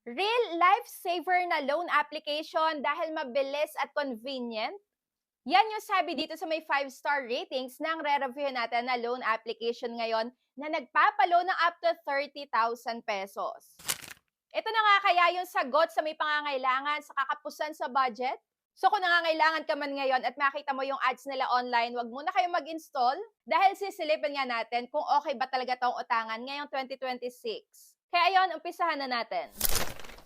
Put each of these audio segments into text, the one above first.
Real lifesaver na loan application dahil mabilis at convenient? Yan yung sabi dito sa may 5-star ratings ng re-review natin na loan application ngayon na nagpapaloan ng up to 30,000 pesos. Ito na nga kaya yung sagot sa may pangangailangan sa kakapusan sa budget? So kung nangangailangan ka man ngayon at makita mo yung ads nila online, wag muna kayo mag-install dahil sisilipin nga natin kung okay ba talaga tong utangan ngayong 2026. Kaya yon, umpisahan na natin.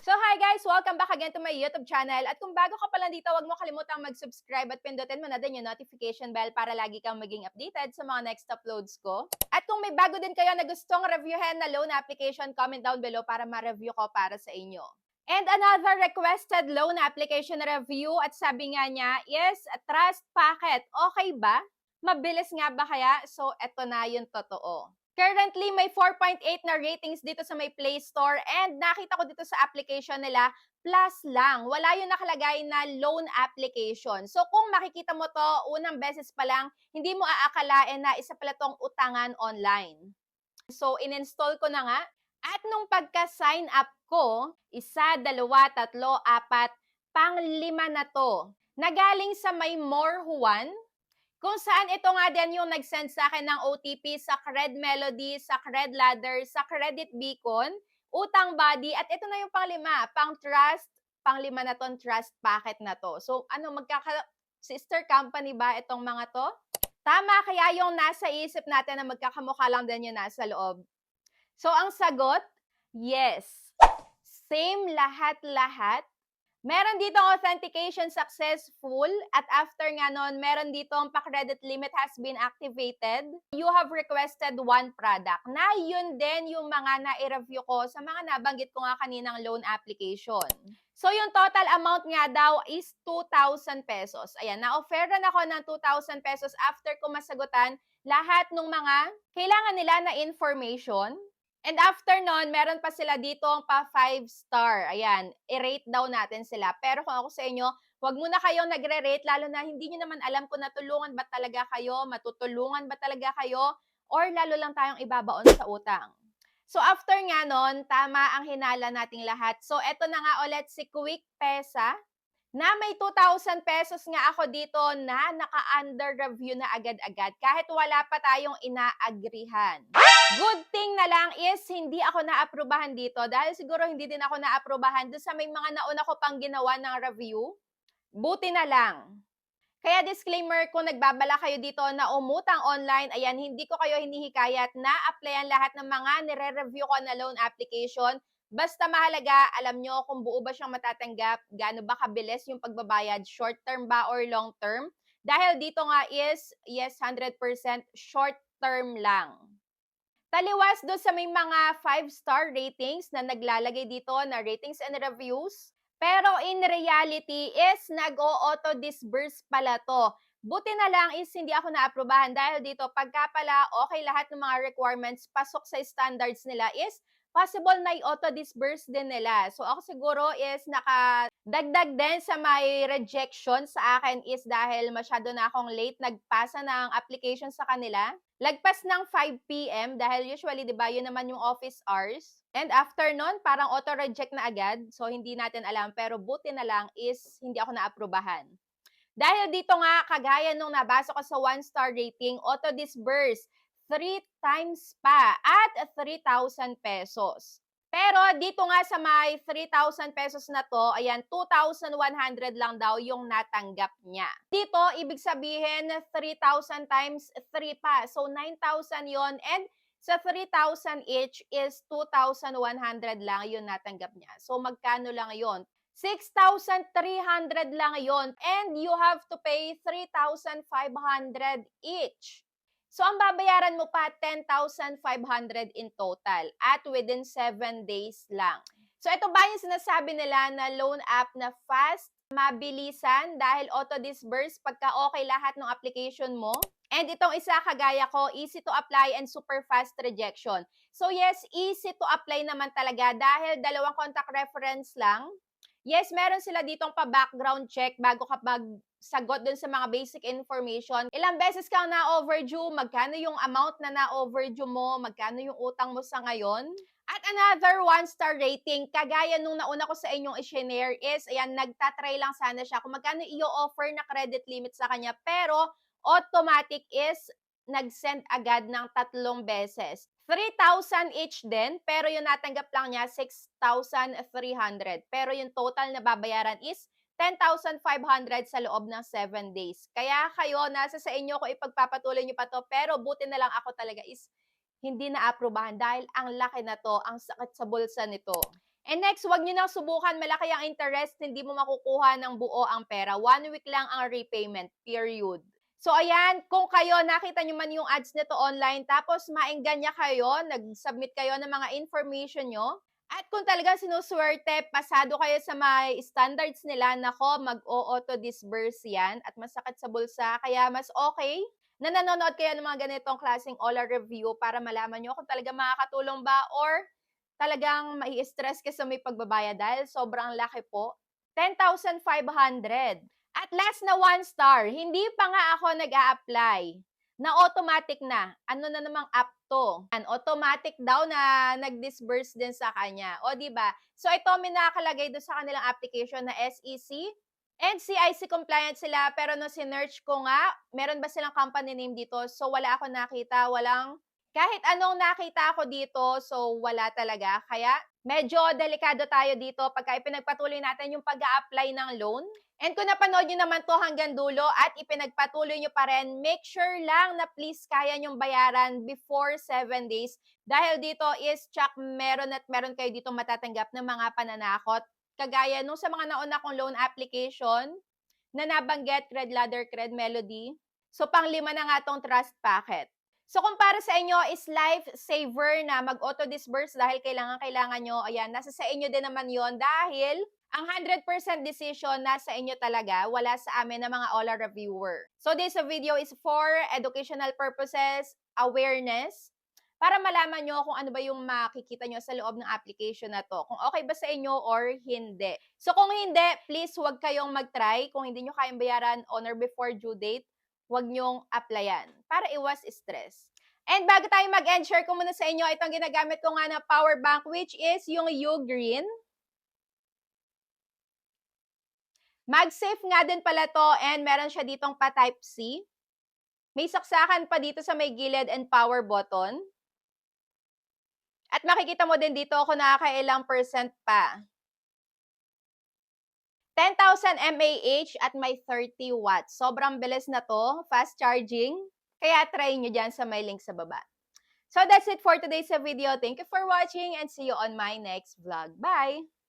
So hi guys! Welcome back again to my YouTube channel. At kung bago ka pa lang dito, huwag mo kalimutang mag-subscribe at pindutin mo na din yung notification bell para lagi kang maging updated sa mga next uploads ko. At kung may bago din kayo na gustong reviewin na loan application, comment down below para ma-review ko para sa inyo. And another requested loan application review at sabi nga niya is trust packet. Okay ba? Mabilis nga ba kaya? So eto na yung totoo. Currently, may 4.8 na ratings dito sa may Play Store and nakita ko dito sa application nila, plus lang. Wala yung nakalagay na loan application. So kung makikita mo to, unang beses pa lang, hindi mo aakalain na isa pala tong utangan online. So in-install ko na nga. At nung pagka-sign up ko, 1, 2, 3, 4, pang-5 na to. Nagaling sa may More Juan, kung saan ito nga din yung nag-send sa akin ng OTP sa Cred Melody, sa Cred Ladder, sa Credit Beacon, Utang Buddy, at ito na yung pang-5, pang-Trust, pang-5 na tong Trust Packet na to. So, sister company ba itong mga to? Tama kaya yung nasa isip natin na magkakamukha lang din yung nasa loob. So, ang sagot, yes. Same lahat-lahat. Meron dito authentication successful at after nga nun, meron dito ang pa-credit limit has been activated. You have requested one product na yun din yung mga na-review ko sa mga nabanggit ko nga kaninang loan application. So yung total amount nga daw is 2,000 pesos. Ayan, na-offeran ako ng 2,000 pesos after ko masagutan lahat ng mga kailangan nila na information. And after nun, meron pa sila dito ang pa 5-star. Ayan, i-rate daw natin sila. Pero kung ako sa inyo, wag muna kayong nagre-rate, lalo na hindi nyo naman alam kung natulungan ba talaga kayo, matutulungan ba talaga kayo, or lalo lang tayong ibabaon sa utang. So after nga nun, tama ang hinala nating lahat. So eto na nga ulit si Quick Pesa, na may 2,000 pesos nga ako dito na naka-under review na agad-agad kahit wala pa tayong inaagrihan. Good thing na lang is hindi ako naaprubahan dito dahil siguro hindi din ako naaprubahan doon sa may mga nauna ko pang ginawa ng review. Buti na lang. Kaya disclaimer, kung nagbabala kayo dito na umutang online, ayan, hindi ko kayo hinihikayat na applyan lahat ng mga nire-review ko na loan application. Basta mahalaga, alam nyo kung buo ba siyang matatanggap, gaano ba kabilis yung pagbabayad, short term ba or long term. Dahil dito nga is, yes, 100% short term lang. Taliwas doon sa may mga 5-star ratings na naglalagay dito na ratings and reviews. Pero in reality is nag-o-auto-disburse pala to. Buti na lang is hindi ako naaprubahan dahil dito pagka pala okay lahat ng mga requirements pasok sa standards nila is possible na i-auto-disburse din nila. So ako siguro is nakadagdag din sa may rejection sa akin is dahil masyado na akong late nagpasa ng application sa kanila. Lagpas ng 5 p.m. dahil usually, di ba, yun naman yung office hours. And after nun, parang auto-reject na agad. So hindi natin alam. Pero buti na lang is hindi ako naaprubahan. Dahil dito nga, kagaya nung nabasa ko sa 1-star rating, auto-disburse 3 times pa at 3,000 pesos. Pero dito nga sa may 3,000 pesos na to, ayan, 2,100 lang daw yung natanggap niya. Dito, ibig sabihin 3,000 times 3 pa. So 9,000 yon and sa 3,000 each is 2,100 lang yung natanggap niya. So magkano lang yon? 6,300 lang yon and you have to pay 3,500 each. So, ang babayaran mo pa, 10,500 in total at within 7 days lang. So, ito ba yung sinasabi nila na loan app na fast, mabilisan dahil auto-disburse pagka okay lahat ng application mo? And itong isa kagaya ko, easy to apply and super fast rejection. So, yes, easy to apply naman talaga dahil 2 contact reference lang. Yes, meron sila ditong pa-background check bago ka sagot dun sa mga basic information. Ilang beses kang na-overdue, magkano yung amount na na-overdue mo, magkano yung utang mo sa ngayon. At another 1-star rating, kagaya nung nauna ko sa inyong i-shinare is, ayan, nagtatry lang sana siya kung magkano i-offer na credit limit sa kanya. Pero, automatic is, nag-send agad ng 3 beses. 3,000 each din, pero yung natanggap lang niya, 6,300. Pero yung total na babayaran is 10,500 sa loob ng 7 days. Kaya kayo, nasa sa inyo kung ipagpapatuloy niyo pa to, pero buti na lang ako talaga is hindi naaprubahan dahil ang laki na 'to, ang sakit sa bulsa nito. And next, wag niyo nang subukan, malaki ang interest, hindi mo makukuha ng buo ang pera. 1 week lang ang repayment, period. So ayan, kung kayo nakita niyo man yung ads nito online tapos maengganyo kayo, nag-submit kayo ng mga information niyo, at kung talagang sinusuwerte, pasado kayo sa mga standards nila, nako, mag-o-auto disburse 'yan at masakit sa bulsa. Kaya mas okay na nanonood kayo ng mga ganitong klaseng OLA review para malaman nyo kung talagang makakatulong ba or talagang mai-stress ka sa may pagbabayad dahil sobrang laki po. 10,500. At last na 1 star, hindi pa nga ako nag-a-apply. Na automatic na. Ano na namang app to? Automatic daw na nag-disburse din sa kanya. O, di ba? So, ito may nakakalagay doon sa kanilang application na SEC. NCIC compliant sila, pero no sinearch ko nga, meron ba silang company name dito? So, wala ako nakita, kahit anong nakita ako dito, so wala talaga. Kaya, medyo delikado tayo dito pagka ipinagpatuloy natin yung pag-a-apply ng loan. And kung napanood nyo naman to hanggang dulo at ipinagpatuloy nyo pa rin, make sure lang na please kaya nyong bayaran before 7 days. Dahil dito is check meron at meron kayo dito matatanggap ng mga pananakot. Kagaya nung sa mga nauna kong loan application na nabanggit, Cred Ladder, Cred Melody. So, pang-5 na nga tong trust packet. So, kung para sa inyo is lifesaver na mag-auto-disburse dahil kailangan nyo, ayan, nasa sa inyo din naman yon dahil ang 100% decision nasa inyo talaga, wala sa amin na mga OLA reviewer. So, this video is for educational purposes, awareness, para malaman nyo kung ano ba yung makikita nyo sa loob ng application na to. Kung okay ba sa inyo or hindi. So kung hindi, please huwag kayong mag-try. Kung hindi nyo kayang bayaran on or before due date, huwag nyong applyan para iwas stress. And bago tayo mag-end, share ko muna sa inyo itong ginagamit ko nga na power bank, which is yung Ugreen. MagSafe nga din pala to, and meron siya ditong pa Type-C. May saksakan pa dito sa may gilid and power button. At makikita mo din dito kung nakakailang percent pa. 10,000 mAh at may 30 watts. Sobrang bilis na to, fast charging. Kaya try nyo dyan sa may link sa baba. So that's it for today's video. Thank you for watching and see you on my next vlog. Bye!